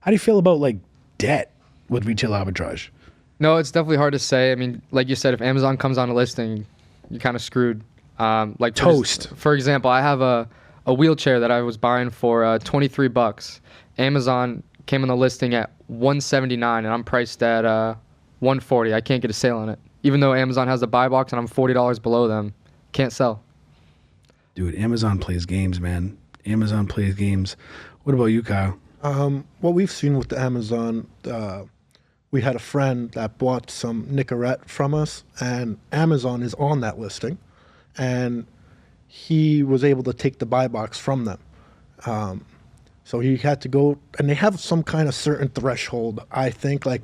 how do you feel about like debt with retail arbitrage? No, it's definitely hard to say. I mean, like you said, if Amazon comes on a listing, you're kind of screwed. Like toast. For example, I have a wheelchair that I was buying for $23. Amazon came on the listing at $179, and I'm priced at $140. I can't get a sale on it, even though Amazon has the buy box and I'm $40 below them. Can't sell. Dude, Amazon plays games, man. Amazon plays games. What about you, Kyle? What we've seen with the Amazon, we had a friend that bought some Nicorette from us, and Amazon is on that listing, and he was able to take the buy box from them. So he had to go, and they have some kind of certain threshold, I think, like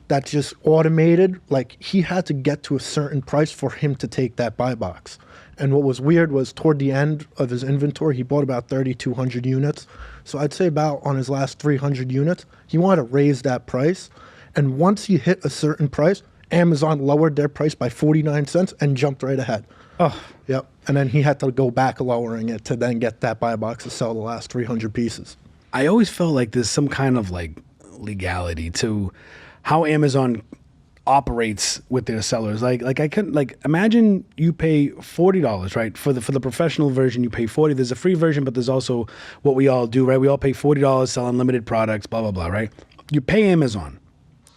that's just automated. Like he had to get to a certain price for him to take that buy box. And what was weird was toward the end of his inventory, he bought about 3,200 units. So I'd say about on his last 300 units, he wanted to raise that price. And once he hit a certain price, Amazon lowered their price by 49 cents and jumped right ahead. Oh, yep. And then he had to go back lowering it to then get that buy box to sell the last 300 pieces. I always felt like there's some kind of like legality to how Amazon operates with their sellers. Like I couldn't, like, imagine you pay $40, right? For the professional version, you pay $40. There's a free version, but there's also what we all do, right? We all pay $40, sell unlimited products, blah, blah, blah, right? You pay Amazon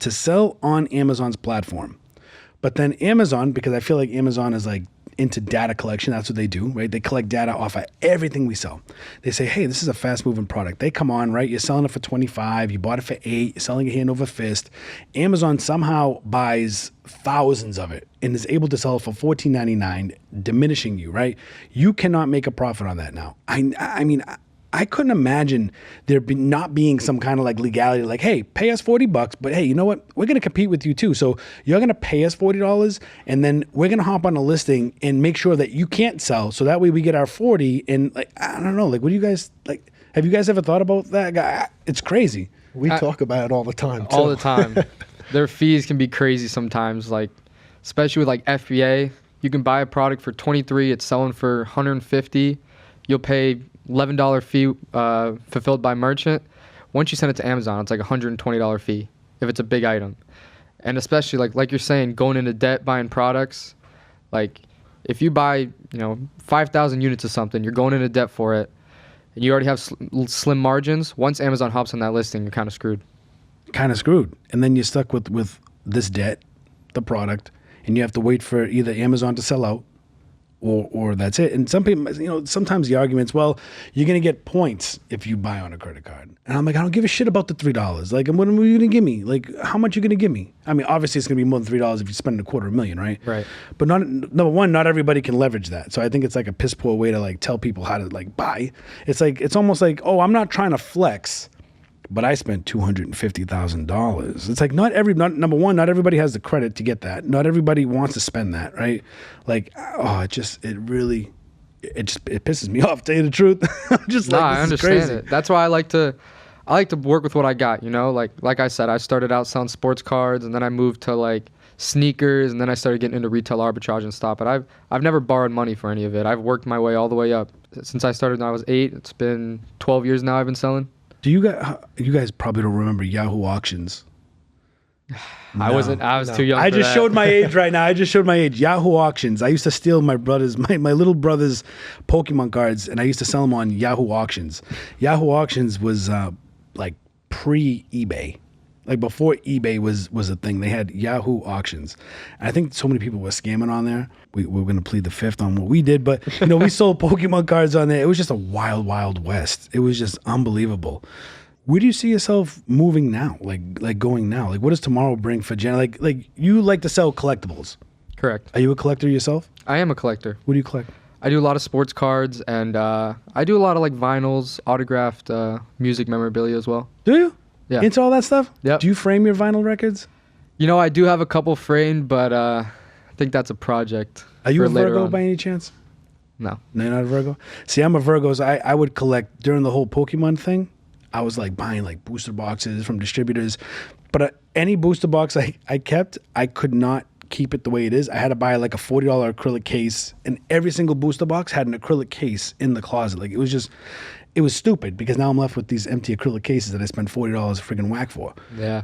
to sell on Amazon's platform. But then Amazon, because I feel like Amazon is like into data collection. That's what they do, right? They collect data off of everything we sell. They say, hey, this is a fast moving product. They come on, right? You're selling it for 25, you bought it for 8, you're selling it hand over fist. Amazon somehow buys thousands of it and is able to sell it for $14.99, diminishing you, right? You cannot make a profit on that now. I mean, I couldn't imagine there not being some kind of like legality, like, hey, pay us $40, but hey, you know what? We're going to compete with you too. So you're going to pay us $40, and then we're going to hop on a listing and make sure that you can't sell. So that way we get our 40. And like, I don't know, like, what do you guys like? Have you guys ever thought about that? It's crazy. We talk about it all the time. Too. All the time. Their fees can be crazy sometimes. Like, especially with like FBA, you can buy a product for 23, it's selling for 150. You'll pay $11 fee fulfilled by merchant. Once you send it to Amazon, it's like $120 fee if it's a big item. And especially like you're saying, going into debt buying products, like if you buy 5,000 units of something, you're going into debt for it, and you already have slim margins. Once Amazon hops on that listing, you're kind of screwed. And then you're stuck with this debt, the product, and you have to wait for either Amazon to sell out, or that's it. And some people, sometimes the argument's, well, you're going to get points if you buy on a credit card. And I'm like, I don't give a shit about the $3. Like, and what are you going to give me? Like, how much are you going to give me? I mean, obviously it's going to be more than $3 if you spend $250,000, right? Right. But number one, not everybody can leverage that. So I think it's like a piss poor way to like tell people how to like buy. It's almost like, oh, I'm not trying to flex, but I spent $250,000. It's like number one, not everybody has the credit to get that. Not everybody wants to spend that, right? Like, oh, it pisses me off, to tell you the truth. I'm just like, I understand it. That's why I like to work with what I got, like I said, I started out selling sports cards, and then I moved to like sneakers, and then I started getting into retail arbitrage and stuff. But I've never borrowed money for any of it. I've worked my way all the way up. Since I started when I was 8, it's been 12 years now I've been selling. Do you guys probably don't remember Yahoo Auctions? No, I was too young. I just showed my age right now. Yahoo Auctions. I used to steal my little brother's Pokemon cards, and I used to sell them on Yahoo Auctions. Yahoo Auctions was like pre-eBay. Like before eBay was a thing. They had Yahoo Auctions. And I think so many people were scamming on there. We're going to plead the fifth on what we did, but we sold Pokemon cards on there. It was just a wild, wild west. It was just unbelievable. Where do you see yourself moving now? Like going now? Like, what does tomorrow bring for Jen? Like you like to sell collectibles. Correct. Are you a collector yourself? I am a collector. What do you collect? I do a lot of sports cards, and I do a lot of like vinyls, autographed music memorabilia as well. Do you? Yeah. Into all that stuff? Yep. Do you frame your vinyl records? I do have a couple framed, but I think that's a project. Are you a later Virgo on. by any chance? No. No, you're not a Virgo? See, I'm a Virgo, so I would collect during the whole Pokemon thing. I was like buying like booster boxes from distributors. But any booster box I kept, I could not keep it the way it is. I had to buy like a $40 acrylic case, and every single booster box had an acrylic case in the closet. Like, it was stupid, because now I'm left with these empty acrylic cases that I spent $40 freaking whack for. Yeah.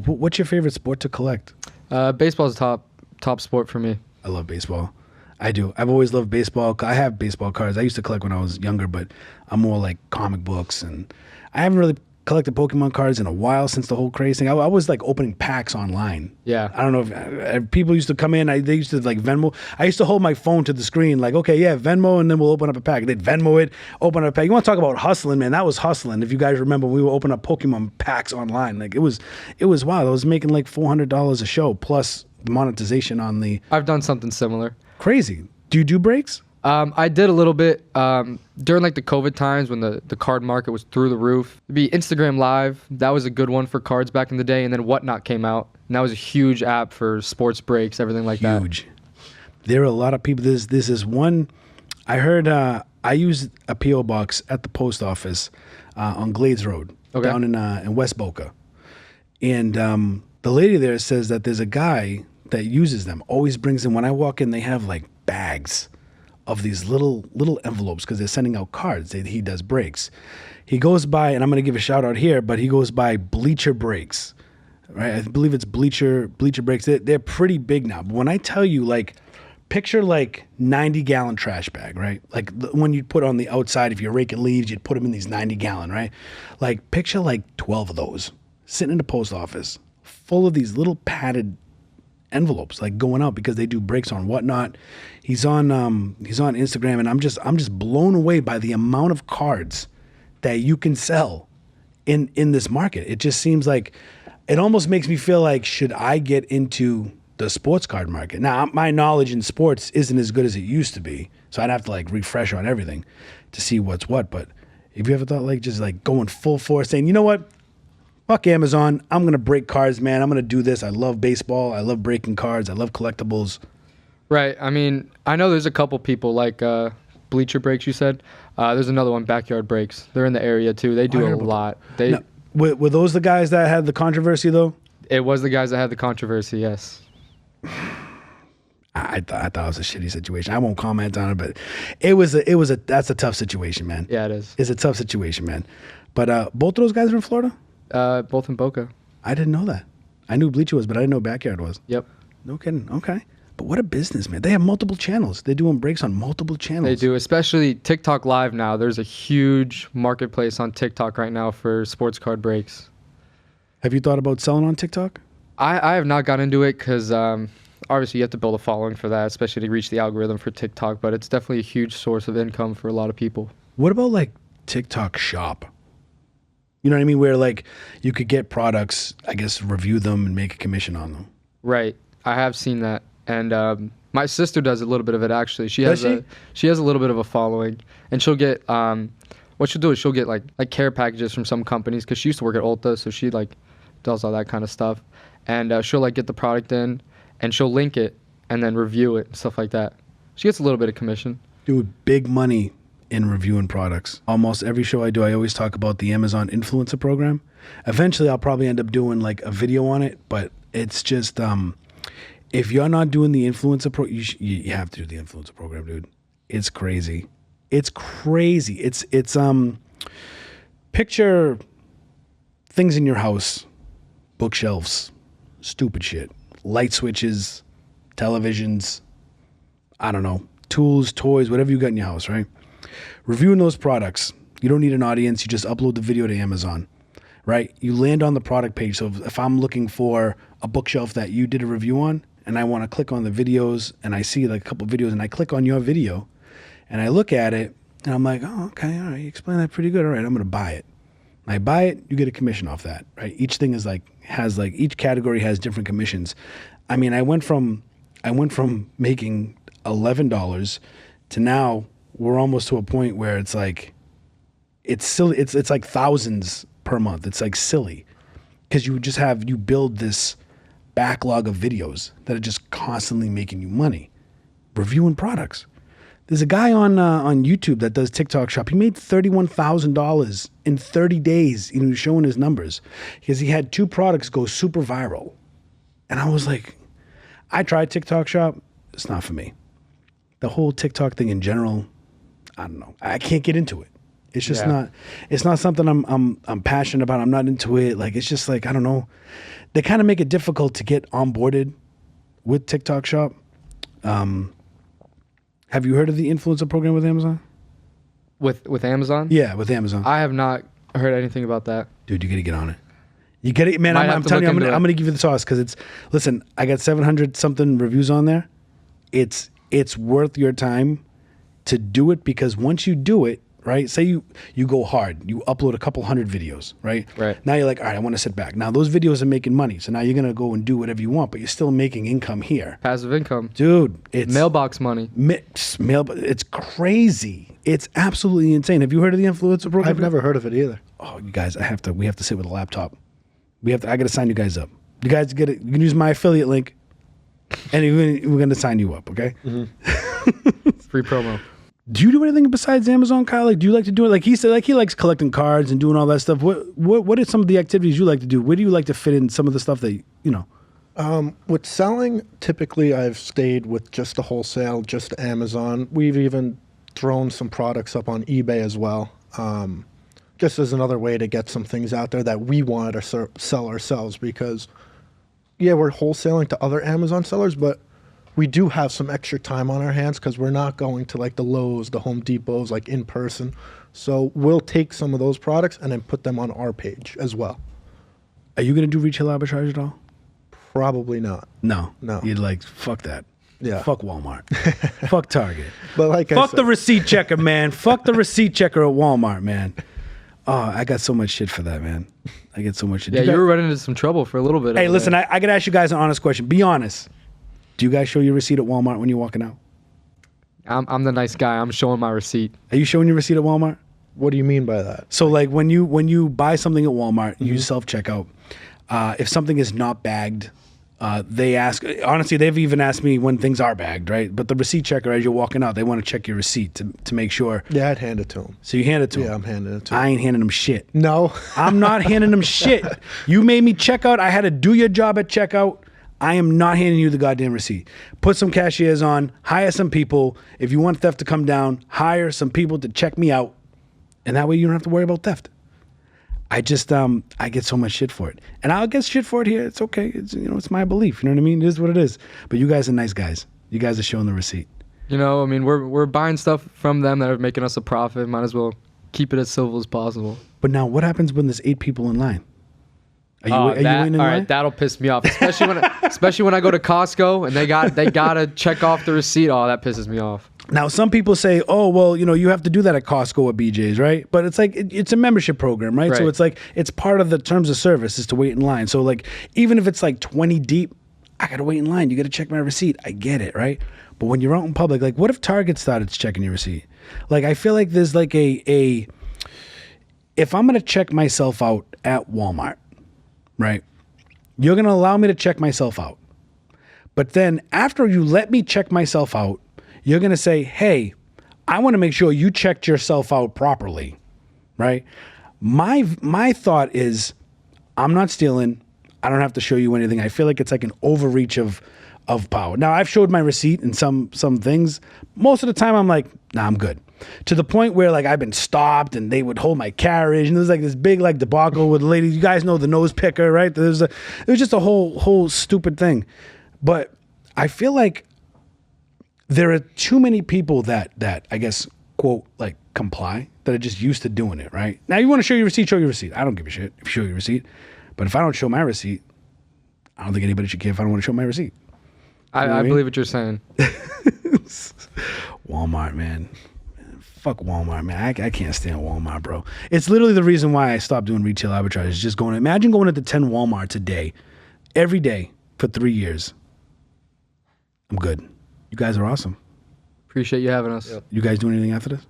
What's your favorite sport to collect? Baseball's top sport for me. I love baseball. I do. I've always loved baseball. I have baseball cards. I used to collect when I was younger, but I'm more like comic books, and I haven't really collected Pokemon cards in a while since the whole craze thing. I was like opening packs online. Yeah. I don't know if people used to come in. They used to like Venmo. I used to hold my phone to the screen like, okay, yeah, Venmo, and then we'll open up a pack. They'd Venmo it, open up a pack. You want to talk about hustling, man? That was hustling. If you guys remember, we would open up Pokemon packs online. Like, it was wild. I was making like $400 a show plus monetization on the. I've done something similar. Crazy. Do you do breaks? I did a little bit during like the COVID times when the card market was through the roof. It'd be Instagram Live. That was a good one for cards back in the day. And then Whatnot came out. And that was a huge app for sports breaks, everything like that. Huge. There are a lot of people. This is one. I heard I used a P.O. box at the post office on Glades Road down in West Boca. And the lady there says that there's a guy that uses them, always brings them. When I walk in, they have like bags of these little envelopes because they're sending out cards. He does breaks. He goes by, and I'm going to give a shout out here, but he goes by Bleacher Breaks, right? I believe it's Bleacher Breaks. They're pretty big now. But when I tell you, like, picture like 90-gallon trash bag, right? Like the one you'd put on the outside if you're raking leaves, you'd put them in these 90-gallon, right? Like, picture like 12 of those sitting in the post office full of these little padded envelopes like going out because they do breaks on Whatnot. He's on Instagram, and I'm just blown away by the amount of cards that you can sell in this market. It just seems like it almost makes me feel like, should I get into the sports card market? Now, my knowledge in sports isn't as good as it used to be, so I'd have to like refresh on everything to see what's what. But if you ever thought like just like going full force, saying, you know what, fuck Amazon, I'm gonna break cards, man. I'm gonna do this. I love baseball. I love breaking cards. I love collectibles. Right. I mean, I know there's a couple people like Bleacher Breaks, you said. There's another one, Backyard Breaks. They're in the area too. They do a lot. They Now, were those the guys that had the controversy though? It was the guys that had the controversy, yes. I thought it was a shitty situation. I won't comment on it, but that's a tough situation, man. Yeah, it is. It's a tough situation, man. But both of those guys are in Florida? Both in Boca. I didn't know that. I knew Bleacher was, but I didn't know Backyard was. Yep. No kidding. Okay. But what a business, man. They have multiple channels. They're doing breaks on multiple channels. They do, especially TikTok Live now. There's a huge marketplace on TikTok right now for sports card breaks. Have you thought about selling on TikTok? I have not got into it because obviously you have to build a following for that, especially to reach the algorithm for TikTok. But it's definitely a huge source of income for a lot of people. What about like TikTok Shop? You know what I mean? Where like you could get products, I guess, review them and make a commission on them. Right. I have seen that. And my sister does a little bit of it, actually. She has a little bit of a following. And she'll get, what she'll do is she'll get like care packages from some companies because she used to work at Ulta. So she like does all that kind of stuff. And she'll like get the product in and she'll link it and then review it and stuff like that. She gets a little bit of commission. Dude, big money in reviewing products. Almost every show I do, I always talk about the Amazon Influencer Program. Eventually, I'll probably end up doing like a video on it, but it's just, if you're not doing the influencer you have to do the influencer program, dude. It's crazy. It's crazy. It's picture things in your house, bookshelves, stupid shit, light switches, televisions, I don't know, tools, toys, whatever you got in your house, right? Reviewing those products. You don't need an audience. You just upload the video to Amazon, right? You land on the product page. So if I'm looking for a bookshelf that you did a review on and I want to click on the videos and I see like a couple videos and I click on your video and I look at it and I'm like, oh, okay, all right, you explain that pretty good. All right, I'm going to buy it. I buy it, you get a commission off that, right? Each thing is each category has different commissions. I mean, I went from making $11 to now we're almost to a point where it's like, it's silly. It's like thousands per month. It's like silly because you build this backlog of videos that are just constantly making you money, reviewing products. There's a guy on YouTube that does TikTok Shop. He made $31,000 in 30 days. He was showing his numbers because he had 2 products go super viral. And I was like, I tried TikTok Shop. It's not for me. The whole TikTok thing in general, I don't know. I can't get into it. It's just not. It's not something I'm passionate about. I'm not into it. Like it's just like I don't know. They kind of make it difficult to get onboarded with TikTok Shop. Have you heard of the influencer program with Amazon? With Amazon? Yeah, with Amazon. I have not heard anything about that. Dude, you got to get on it. You get it, man. I'm telling you, I'm gonna give you the sauce because it's. Listen, I got 700 something reviews on there. It's worth your time to do it because once you do it, right? Say you go hard, you upload a couple hundred videos, right? Right. Now you're like, all right, I want to sit back. Now those videos are making money, so now you're gonna go and do whatever you want, but you're still making income here. Passive income, dude. It's mailbox money. It's crazy. It's absolutely insane. Have you heard of the influencer program? I've never heard of it either. Oh, you guys, we have to sit with a laptop. I got to sign you guys up. You guys get it. You can use my affiliate link, and we're going to sign you up. Okay. Mm-hmm. Free promo. Do you do anything besides Amazon, Kyle? Like, do you like to do it? Like he said, like he likes collecting cards and doing all that stuff. What are some of the activities you like to do? Where do you like to fit in some of the stuff that you know? With selling, typically I've stayed with just the wholesale, just Amazon. We've even thrown some products up on eBay as well. Just as another way to get some things out there that we wanted to sell ourselves because, yeah, we're wholesaling to other Amazon sellers, but we do have some extra time on our hands because we're not going to like the Lowe's, the Home Depots, like in person. So we'll take some of those products and then put them on our page as well. Are you going to do retail arbitrage at all? Probably not. No. No. You'd like, fuck that. Yeah. Fuck Walmart. Fuck Target. But like I Fuck said, the receipt checker, man. Fuck the receipt checker at Walmart, man. Oh, I got so much shit for that, man. I get so much shit. Yeah, you were running into some trouble for a little bit. Hey, over listen, there. I gotta ask you guys an honest question. Be honest. Do you guys show your receipt at Walmart when you're walking out? I'm the nice guy. I'm showing my receipt. Are you showing your receipt at Walmart? what do you mean by that? So like when you buy something at Walmart, you self checkout. If something is not bagged, they ask. Honestly, they've even asked me when things are bagged, right? But the receipt checker, as you're walking out, they want to check your receipt to make sure. Yeah, I'd hand it to him. So you hand it to Yeah, them. I'm handing it to him. I ain't handing them shit. No. I'm not handing them shit. You made me check out. I had to do your job at checkout. I am not handing you the goddamn receipt. Put some cashiers on, hire some people. If you want theft to come down, hire some people to check me out. And that way you don't have to worry about theft. I just, I get so much shit for it. And I'll get shit for it here. It's okay. It's, it's my belief. You know what I mean? It is what it is. But you guys are nice guys. You guys are showing the receipt. You know, I mean, we're buying stuff from them that are making us a profit. Might as well keep it as civil as possible. But now what happens when there's 8 people in line? Are you waiting in all line? right, that'll piss me off, especially when I go to Costco and they gotta check off the receipt. Oh, that pisses me off. Now, some people say, oh, well, you have to do that at Costco or BJ's, right? But it's like, it's a membership program, right? So Right. it's like, it's part of the terms of service is to wait in line. So like, even if it's like 20 deep, I got to wait in line. You got to check my receipt. I get it, right? But when you're out in public, like what if Target started checking your receipt? Like, I feel like there's like if I'm going to check myself out at Walmart, right? You're going to allow me to check myself out. But then after you let me check myself out, you're going to say, hey, I want to make sure you checked yourself out properly, right? My thought is, I'm not stealing. I don't have to show you anything. I feel like it's like an overreach of power. Now, I've showed my receipt in some things. Most of the time, I'm like, nah, I'm good. To the point where like I've been stopped and they would hold my carriage, and there was like this big like debacle with the lady. You guys know the nose picker, right? It was just a whole stupid thing. But I feel like there are too many people that I guess, quote, like comply, that are just used to doing it, right? Now you want to show your receipt, show your receipt. I don't give a shit if you show your receipt. But if I don't show my receipt, I don't think anybody should care if I don't want to show my receipt. I believe what you're saying. Walmart, man. Fuck Walmart, man. I can't stand Walmart, bro. It's literally the reason why I stopped doing retail arbitrage. It's just imagine going into 10 Walmarts a day, every day for 3 years. I'm good. You guys are awesome. Appreciate you having us. Yep. You guys doing anything after this?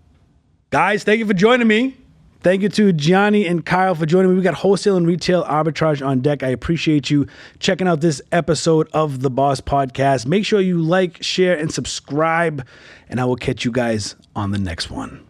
Guys, thank you for joining me. Thank you to Gianni and Kyle for joining me. We got wholesale and retail arbitrage on deck. I appreciate you checking out this episode of the Boss Podcast. Make sure you like, share, and subscribe, and I will catch you guys on the next one.